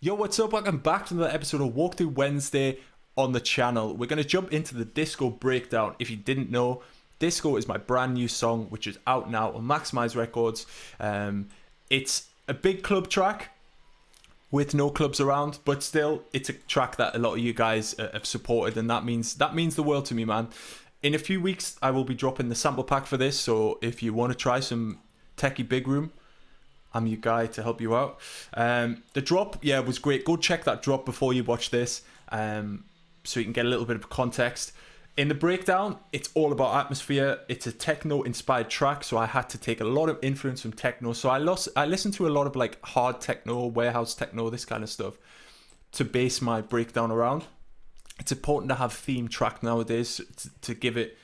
Yo, what's up? Welcome back to another episode of Walkthrough Wednesday on the channel. We're going to jump into the Disco breakdown. If you didn't know, Disco is my brand new song, which is out now on Maxximize Records. It's a big club track with no clubs around, but still, it's a track that a lot of you guys have supported, and that means the world to me, man. In a few weeks, I will be dropping the sample pack for this, so if you want to try some techie big room, I'm your guy to help you out. The drop, yeah, was great. Go check that drop before you watch this, so you can get a little bit of context. In the breakdown, it's all about atmosphere. It's a techno-inspired track, so I had to take a lot of influence from techno. So I listened to a lot of like hard techno, warehouse techno, this kind of stuff, to base my breakdown around. It's important to have theme track nowadays to give it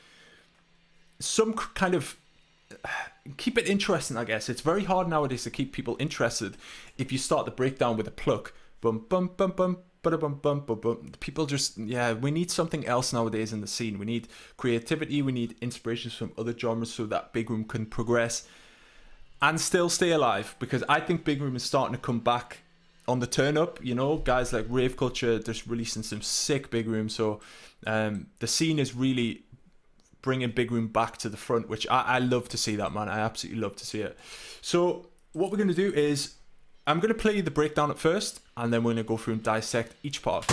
some kind of keep it interesting, I guess. It's very hard nowadays to keep people interested if you start the breakdown with a pluck. Bum bum bum bum bum bum bum bum bum. People just, yeah, we need something else nowadays in the scene. We need creativity, we need inspirations from other genres so that big room can progress and still stay alive, because I think big room is starting to come back on the turn up. You know, guys like Rave Culture just releasing some sick big room, so the scene is really bringing big room back to the front, which I love to see that, man. I absolutely love to see it. So what we're going to do is I'm going to play you the breakdown at first, and then we're going to go through and dissect each part.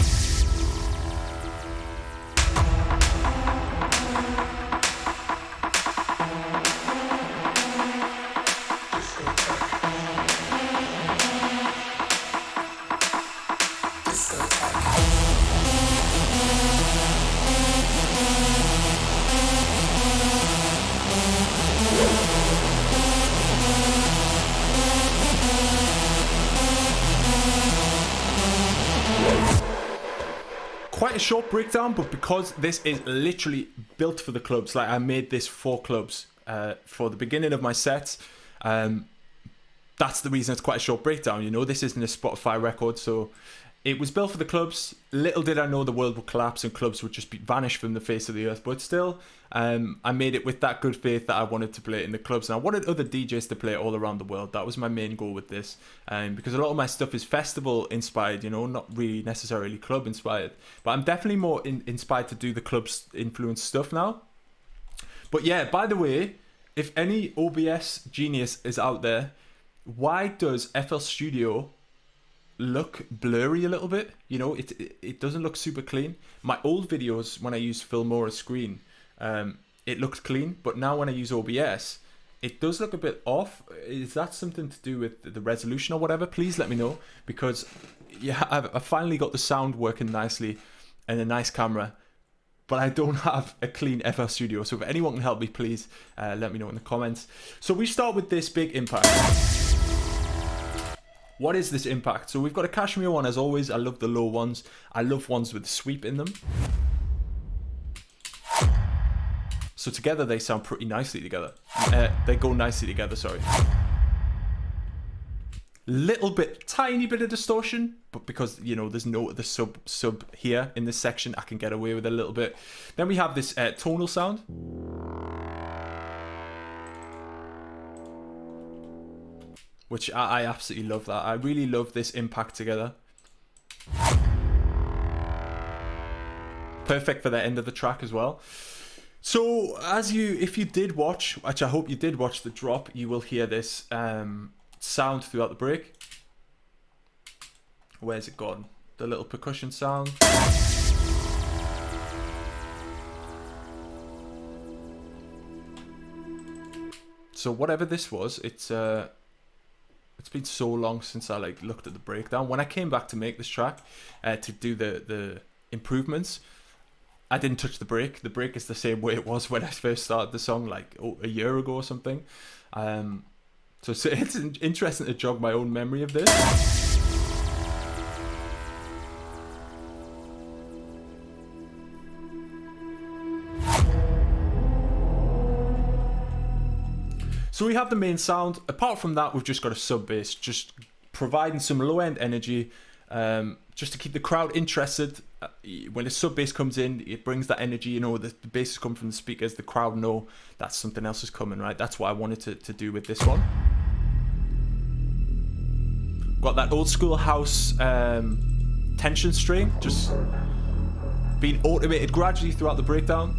Quite a short breakdown, but because this is literally built for the clubs, like I made this for clubs for the beginning of my sets, that's the reason it's quite a short breakdown. You know, this isn't a Spotify record, so it was built for the clubs. Little did I know the world would collapse and clubs would just vanish from the face of the earth, but still, I made it with that good faith that I wanted to play it in the clubs, and I wanted other DJs to play it all around the world. That was my main goal with this, because a lot of my stuff is festival inspired, you know, not really necessarily club inspired, but I'm definitely more inspired to do the clubs influenced stuff now. But yeah, by the way, if any OBS genius is out there, why does FL Studio look blurry a little bit? You know, it doesn't look super clean. My old videos, when I used Filmora's screen, it looked clean, but now when I use OBS, it does look a bit off. Is that something to do with the resolution or whatever? Please let me know, because yeah, I've finally got the sound working nicely and a nice camera, but I don't have a clean FL Studio. So if anyone can help me, please let me know in the comments. So we start with this big impact. What is this impact? So we've got a cashmere one as always. I love the low ones. I love ones with sweep in them. So together they sound pretty nicely together. They go nicely together, sorry. Little bit, tiny bit of distortion, but because, you know, there's no the sub here in this section, I can get away with a little bit. Then we have this tonal sound. Which I absolutely love that. I really love this impact together. Perfect for the end of the track as well. So if you did watch, which I hope you did watch the drop, you will hear this sound throughout the break. Where's it gone? The little percussion sound. So whatever this was, it's been so long since I like looked at the breakdown. When I came back to make this track, to do the improvements, I didn't touch the break. The break is the same way it was when I first started the song, like a year ago or something. So it's interesting to jog my own memory of this. So we have the main sound. Apart from that, we've just got a sub bass, just providing some low end energy, just to keep the crowd interested. When the sub bass comes in, it brings that energy. You know, the bass is coming from the speakers. The crowd know that something else is coming, right? That's what I wanted to do with this one. Got that old school house tension string, just being automated gradually throughout the breakdown.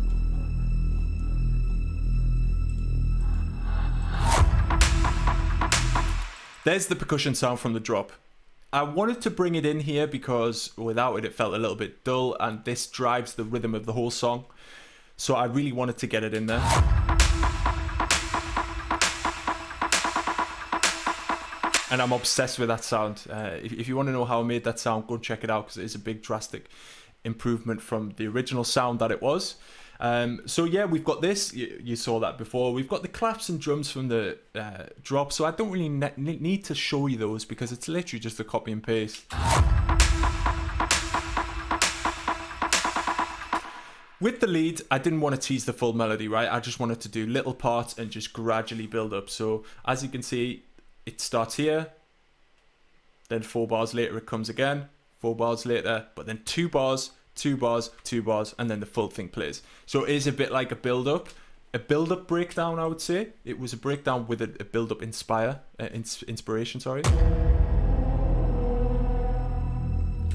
There's the percussion sound from the drop. I wanted to bring it in here because without it, it felt a little bit dull, and this drives the rhythm of the whole song. So I really wanted to get it in there. And I'm obsessed with that sound. If you want to know how I made that sound, go and check it out, because it is a big drastic improvement from the original sound that it was. So yeah, we've got this. You saw that before. We've got the claps and drums from the drop, so I don't really need to show you those because it's literally just a copy and paste. With the lead, I didn't want to tease the full melody, right? I just wanted to do little parts and just gradually build up. So as you can see, it starts here, then 4 bars later it comes again, 4 bars later, but then 2 bars, 2 bars, 2 bars, and then the full thing plays. So it is a bit like a build-up breakdown, I would say. It was a breakdown with a build-up inspiration, sorry.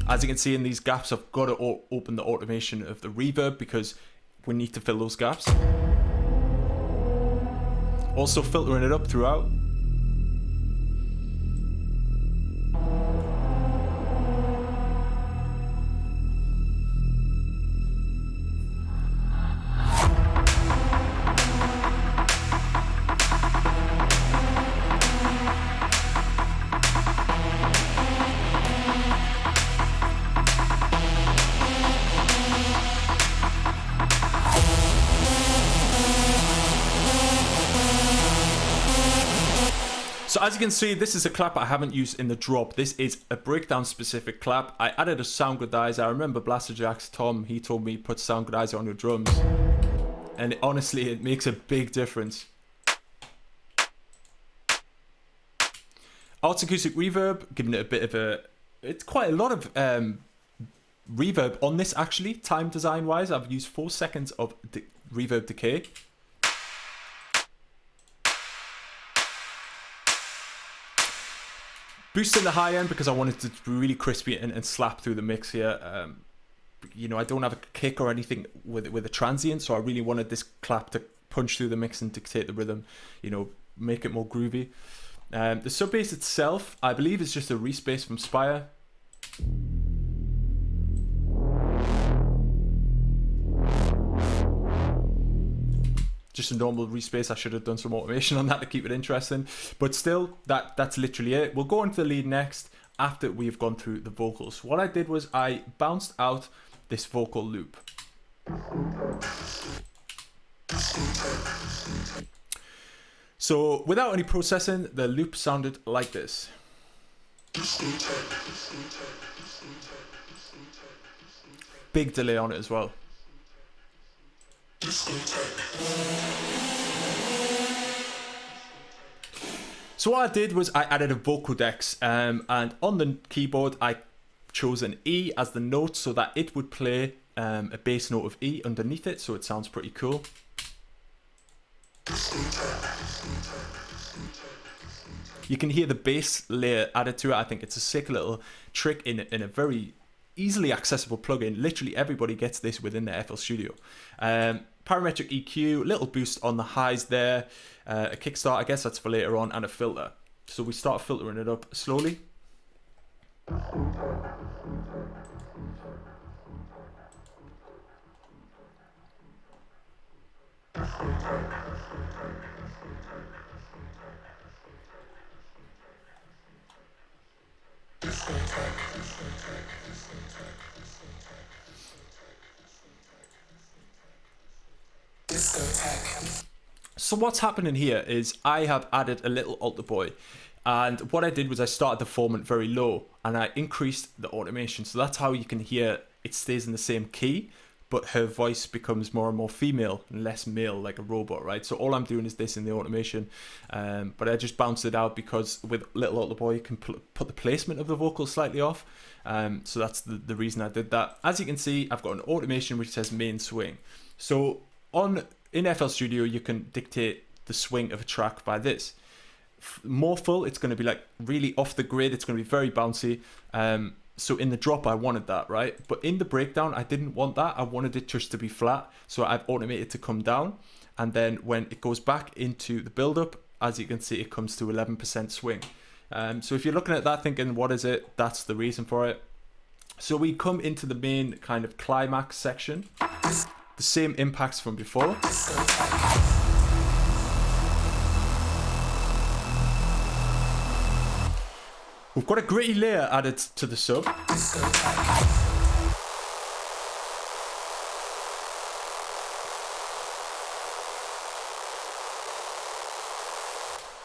As you can see in these gaps, I've got to open the automation of the reverb because we need to fill those gaps. Also filtering it up throughout. So as you can see, this is a clap I haven't used in the drop. This is a breakdown specific clap. I added a sound goodizer. I remember Blasterjack's Tom, he told me put sound goodizer on your drums. And honestly, it makes a big difference. Arts Acoustic Reverb, giving it a bit of a... It's quite a lot of reverb on this actually, time design wise. I've used 4 seconds of reverb decay. Boosting the high end because I wanted to be really crispy and slap through the mix here. You know, I don't have a kick or anything with a transient, so I really wanted this clap to punch through the mix and dictate the rhythm, you know, make it more groovy. The sub bass itself, I believe, is just a respace from Spire. Just a normal respace. I should have done some automation on that to keep it interesting, but still, that's literally it. We'll go on to the lead next after we've gone through the vocals. What I did was I bounced out this vocal loop. So without any processing, the loop sounded like this. Big delay on it as well. So what I did was I added a vocal decks, and on the keyboard I chose an E as the note so that it would play a bass note of E underneath it, so it sounds pretty cool. You can hear the bass layer added to it. I think it's a sick little trick in a very easily accessible plugin. Literally everybody gets this within the FL Studio. Parametric EQ, little boost on the highs there, a kickstart, I guess that's for later on, and a filter. So we start filtering it up slowly. So what's happening here is I have added a little altar boy, and what I did was I started the formant very low and I increased the automation, so that's how you can hear it stays in the same key, but her voice becomes more and more female and less male, like a robot, right? So all I'm doing is this in the automation, but I just bounced it out because with little altar boy you can put the placement of the vocal slightly off, so that's the reason I did that. As you can see, I've got an automation which says main swing. So in FL Studio you can dictate the swing of a track by this. more full, it's going to be like really off the grid. It's going to be very bouncy. So in the drop, I wanted that, right? But in the breakdown, I didn't want that. I wanted it just to be flat. So I've automated to come down. And then when it goes back into the build-up, as you can see, it comes to 11% swing. So if you're looking at that thinking, what is it? That's the reason for it. So we come into the main kind of climax section. The same impacts from before. We've got a gritty layer added to the sub.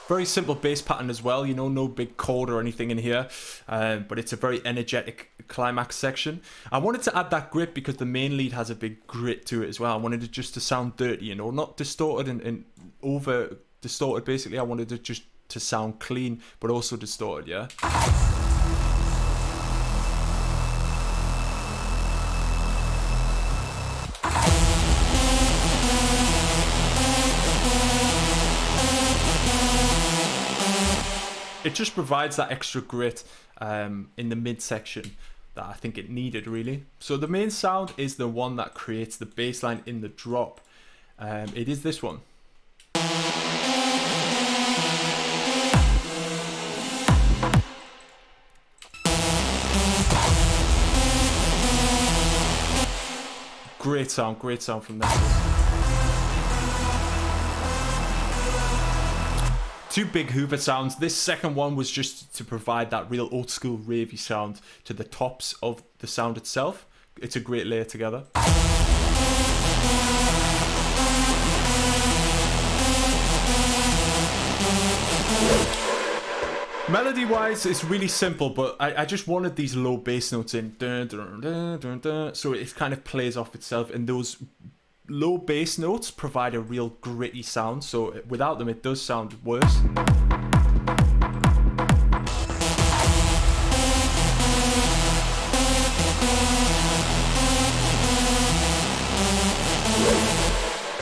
Very simple bass pattern as well, you know, no big chord or anything in here, but it's a very energetic climax section. I wanted to add that grit because the main lead has a big grit to it as well. I wanted it just to sound dirty, you know, not distorted and over distorted basically. I wanted it just to sound clean, but also distorted, yeah? It just provides that extra grit in the midsection that I think it needed, really. So the main sound is the one that creates the bass line in the drop. It is this one. Great sound from that. Two big Hoover sounds. This second one was just to provide that real old school ravey sound to the tops of the sound itself. It's a great layer together. Melody wise, it's really simple, but I just wanted these low bass notes in. Dun, dun, dun, dun, dun, so it kind of plays off itself, and those low bass notes provide a real gritty sound, so without them it does sound worse.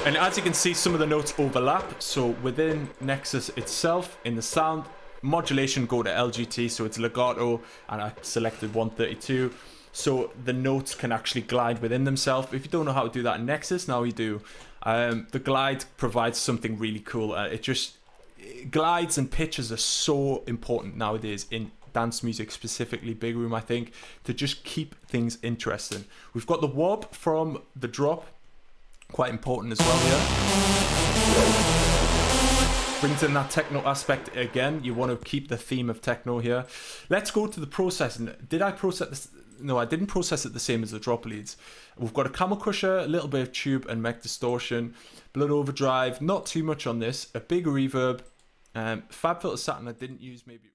And as you can see, some of the notes overlap, so within Nexus itself, in the sound, modulation go to LGT, so it's legato, and I selected 132. So the notes can actually glide within themselves. If you don't know how to do that in Nexus, now you do. The glide provides something really cool. Glides and pitches are so important nowadays in dance music, specifically big room, I think, to just keep things interesting. We've got the wob from the drop, quite important as well here. Brings in that techno aspect again. You want to keep the theme of techno here. Let's go to the processing. Did I process this? No, I didn't process it the same as the drop leads. We've got a camel crusher, a little bit of tube and mech distortion, blood overdrive, not too much on this, a big reverb, Fab Filter Saturn I didn't use, maybe.